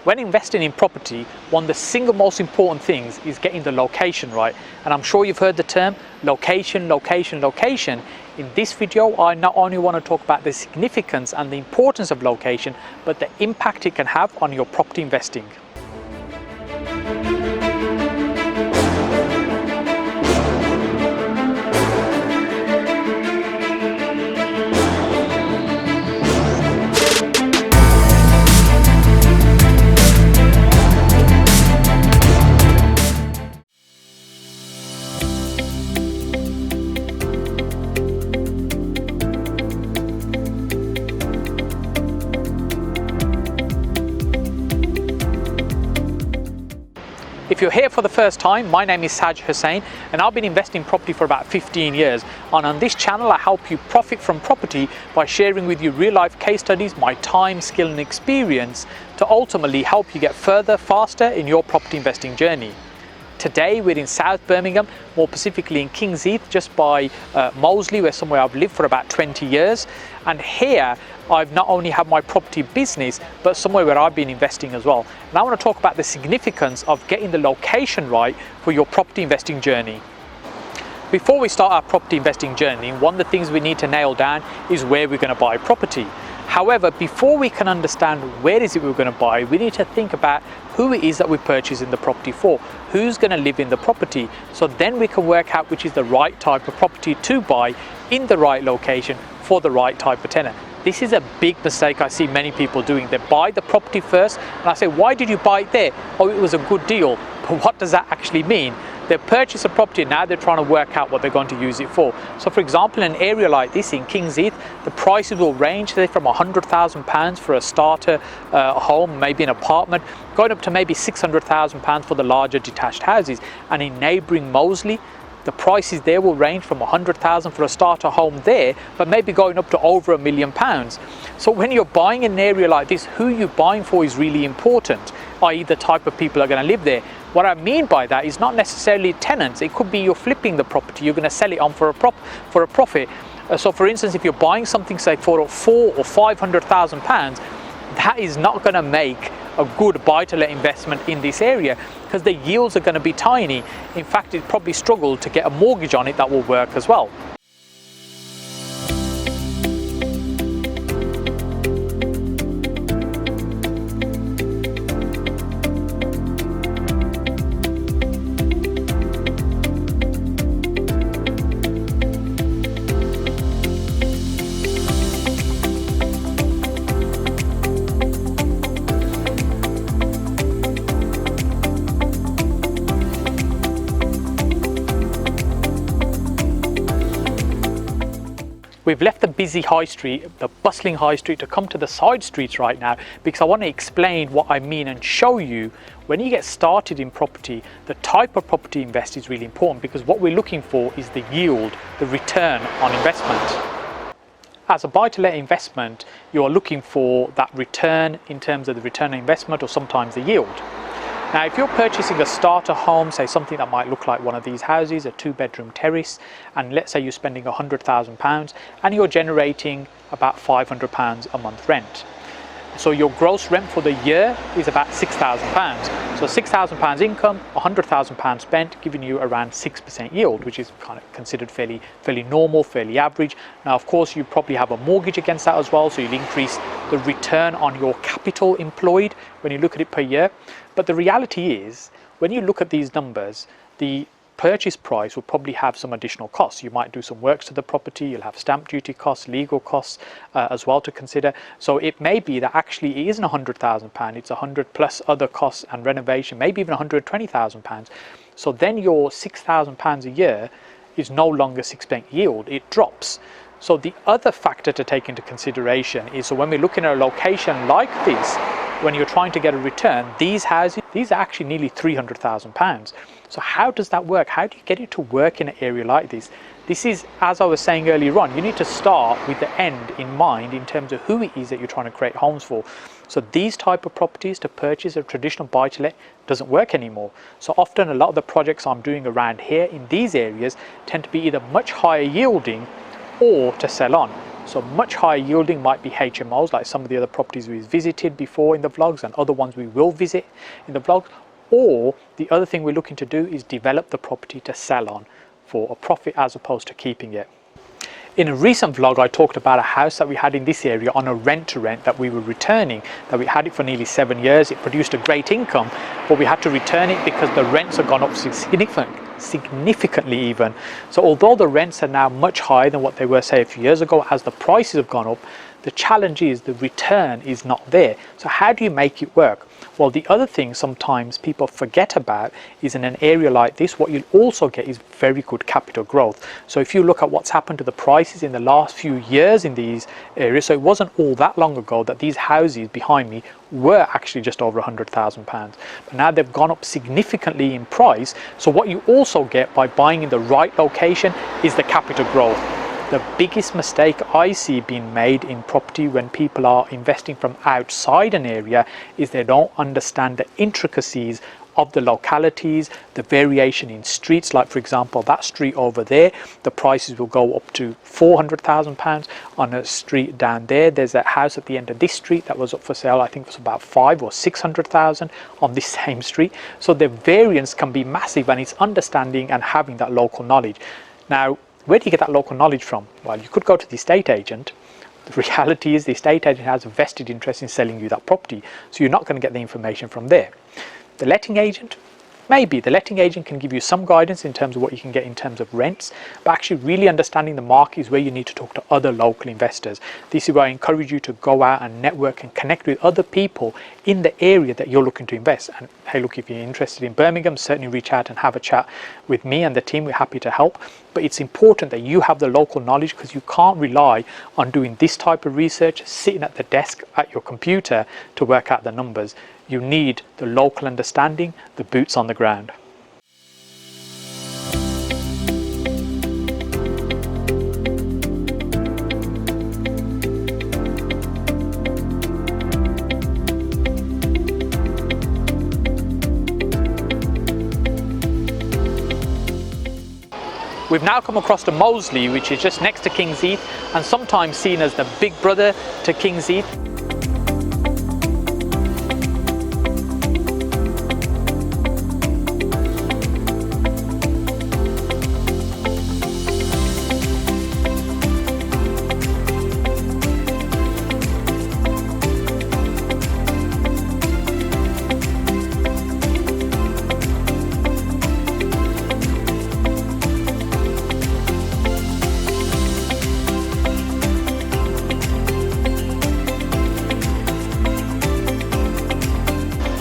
When investing in property, one of the single most important things is getting the location right. And I'm sure you've heard the term location, location, location. In this video, I not only want to talk about the significance and the importance of location, but the impact it can have on your property investing. If you're here for the first time, my name is Saj Hussain and I've been investing in property for about 15 years. And on this channel, I help you profit from property by sharing with you real life case studies, my time, skill and experience to ultimately help you get further, faster in your property investing journey. Today we're in South Birmingham, more specifically in King's Heath, just by Moseley, where somewhere I've lived for about 20 years. And here I've not only had my property business, but somewhere where I've been investing as well. And I want to talk about the significance of getting the location right for your property investing journey. Before we start our property investing journey, one of the things we need to nail down is where we're going to buy property. However, before we can understand where is it we're going to buy, we need to think about who it is that we're purchasing the property for, who's going to live in the property. So then we can work out which is the right type of property to buy in the right location for the right type of tenant. This is a big mistake I see many people doing. They buy the property first, and I say, why did you buy it there? Oh, it was a good deal. But what does that actually mean? They purchase a property and now they're trying to work out what they're going to use it for. So for example, in an area like this in King's Heath, the prices will range say from £100,000 for a starter home, maybe an apartment, going up to maybe £600,000 for the larger detached houses. And in neighbouring Moseley, the prices there will range from £100,000 for a starter home there, but maybe going up to over £1 million. So when you're buying in an area like this, who you're buying for is really important, i.e. the type of people are going to live there. What I mean by that is not necessarily tenants. It could be you're flipping the property, you're going to sell it on for a profit. So for instance, if you're buying something say for £400,000 or £500,000, that is not going to make a good buy-to-let investment in this area because the yields are going to be tiny. In fact, you'd probably struggle to get a mortgage on it that will work as well. We've left the busy high street, the bustling high street, to come to the side streets right now because I want to explain what I mean and show you when you get started in property, the type of property invest is really important because what we're looking for is the yield, the return on investment. As a buy-to-let investment, you're looking for that return in terms of the return on investment or sometimes the yield. Now, if you're purchasing a starter home, say something that might look like one of these houses, a 2-bedroom terrace, and let's say you're spending £100,000 and you're generating about £500 a month rent. So your gross rent for the year is about £6,000. So £6,000 income, £100,000 spent, giving you around 6% yield, which is kind of considered fairly normal, fairly average. Now, of course, you probably have a mortgage against that as well, so you'll increase the return on your capital employed when you look at it per year. But the reality is, when you look at these numbers, the purchase price will probably have some additional costs. You might do some works to the property, you'll have stamp duty costs, legal costs as well to consider. So it may be that actually it isn't £100,000, it's 100 plus other costs and renovation, maybe even £120,000. So then your £6,000 a year is no longer 6% yield, it drops. So the other factor to take into consideration is, so when we're looking at a location like this, when you're trying to get a return, these houses, these are actually nearly £300,000. So how does that work? How do you get it to work in an area like this? This is, as I was saying earlier on, you need to start with the end in mind in terms of who it is that you're trying to create homes for. So these type of properties to purchase a traditional buy-to-let doesn't work anymore. So often a lot of the projects I'm doing around here in these areas tend to be either much higher yielding or to sell on. So much higher yielding might be HMOs, like some of the other properties we've visited before in the vlogs and other ones we will visit in the vlogs. Or the other thing we're looking to do is develop the property to sell on for a profit as opposed to keeping it. In a recent vlog, I talked about a house that we had in this area on a rent-to-rent that we were returning, that we had it for nearly 7 years. It produced a great income, but we had to return it because the rents have gone up significantly even. So although the rents are now much higher than what they were, say, a few years ago, as the prices have gone up, the challenge is the return is not there. So how do you make it work? Well, the other thing sometimes people forget about is in an area like this, what you'll also get is very good capital growth. So if you look at what's happened to the prices in the last few years in these areas, so it wasn't all that long ago that these houses behind me were actually just over £100,000. But now they've gone up significantly in price. So what you also get by buying in the right location is the capital growth. The biggest mistake I see being made in property when people are investing from outside an area is they don't understand the intricacies of the localities, the variation in streets. Like, for example, that street over there, the prices will go up to £400,000. On a street down there, there's a house at the end of this street that was up for sale, I think it was about 500,000 or 600,000 on this same street. So the variance can be massive, and it's understanding and having that local knowledge. Now, where do you get that local knowledge from? Well, you could go to the estate agent. The reality is the estate agent has a vested interest in selling you that property, so you're not going to get the information from there. The letting agent, maybe the letting agent can give you some guidance in terms of what you can get in terms of rents, but actually really understanding the market is where you need to talk to other local investors. This is where I encourage you to go out and network and connect with other people in the area that you're looking to invest. And hey, look, if you're interested in Birmingham, certainly reach out and have a chat with me and the team. We're happy to help. But it's important that you have the local knowledge, because you can't rely on doing this type of research, sitting at the desk at your computer to work out the numbers. You need the local understanding, the boots on the ground. We've now come across to Moseley, which is just next to King's Heath and sometimes seen as the big brother to King's Heath.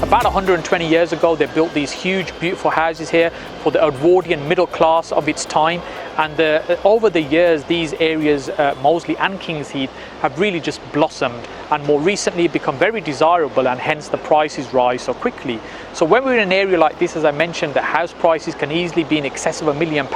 About 120 years ago, they built these huge, beautiful houses here for the Edwardian middle class of its time. And over the years, these areas, Moseley and King's Heath, have really just blossomed and more recently become very desirable, and hence the prices rise so quickly. So when we're in an area like this, as I mentioned, the house prices can easily be in excess of £1 million,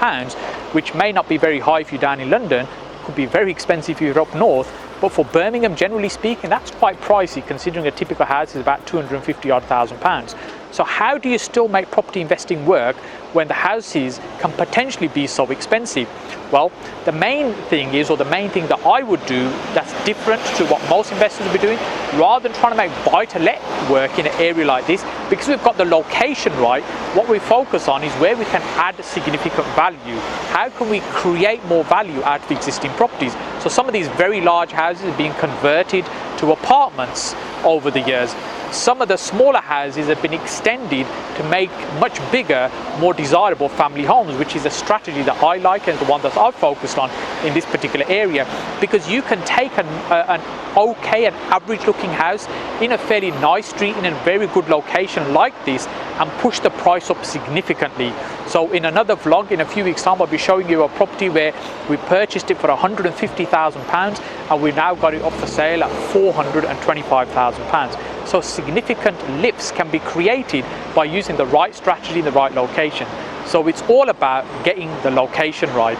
which may not be very high if you're down in London, could be very expensive if you're up north. But for Birmingham, generally speaking, that's quite pricey, considering a typical house is about £250,000. So how do you still make property investing work when the houses can potentially be so expensive? Well, the main thing is, or the main thing that I would do that's different to what most investors will be doing, rather than trying to make buy-to-let work in an area like this, because we've got the location right, what we focus on is where we can add significant value. How can we create more value out of existing properties? So some of these very large houses are being converted to apartments over the years. Some of the smaller houses have been extended to make much bigger, more desirable family homes, which is a strategy that I like and the one that I've focused on in this particular area, because you can take an average looking house in a fairly nice street in a very good location like this and push the price up significantly. So in another vlog in a few weeks time, I'll be showing you a property where we purchased it for £150,000 and we've now got it up for sale at £425,000. So significant lifts can be created by using the right strategy in the right location. So it's all about getting the location right.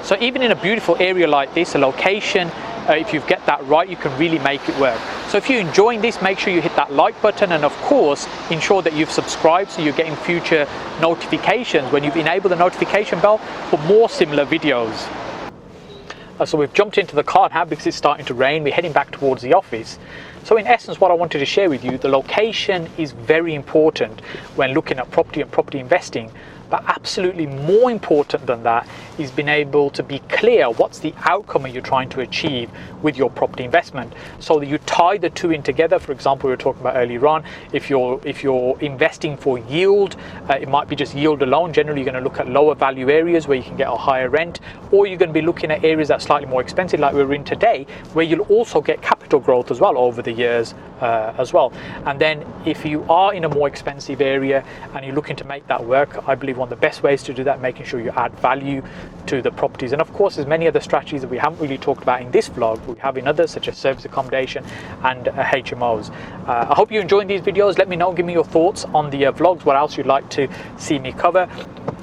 So even in a beautiful area like this, a location, if you get that right, you can really make it work. So if you're enjoying this, make sure you hit that like button, and of course ensure that you've subscribed so you're getting future notifications when you've enabled the notification bell for more similar videos. So we've jumped into the car now because it's starting to rain. We're heading back towards the office. So in essence, what I wanted to share with you, the location is very important when looking at property and property investing. But absolutely more important than that is being able to be clear what's the outcome you're trying to achieve with your property investment, so that you tie the two in together. For example, we were talking about earlier on, if you're investing for yield, it might be just yield alone. Generally, you're going to look at lower value areas where you can get a higher rent, or you're going to be looking at areas that are slightly more expensive, like we're in today, where you'll also get capital growth as well over the years as well. And then if you are in a more expensive area and you're looking to make that work, I believe one of the best ways to do that, making sure you add value to the properties. And of course, there's many other strategies that we haven't really talked about in this vlog, but we have in others, such as service accommodation and HMOs. I hope you're enjoying these videos. Let me know, give me your thoughts on the vlogs, what else you'd like to see me cover.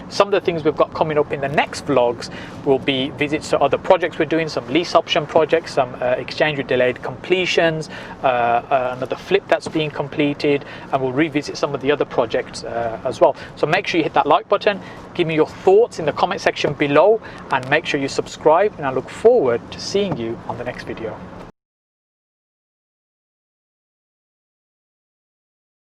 Some of the things we've got coming up in the next vlogs will be visits to other projects we're doing, some lease option projects, some exchange with delayed completions, another flip that's being completed, and we'll revisit some of the other projects as well. So make sure you hit that like button, give me your thoughts in the comment section below, and make sure you subscribe, and I look forward to seeing you on the next video.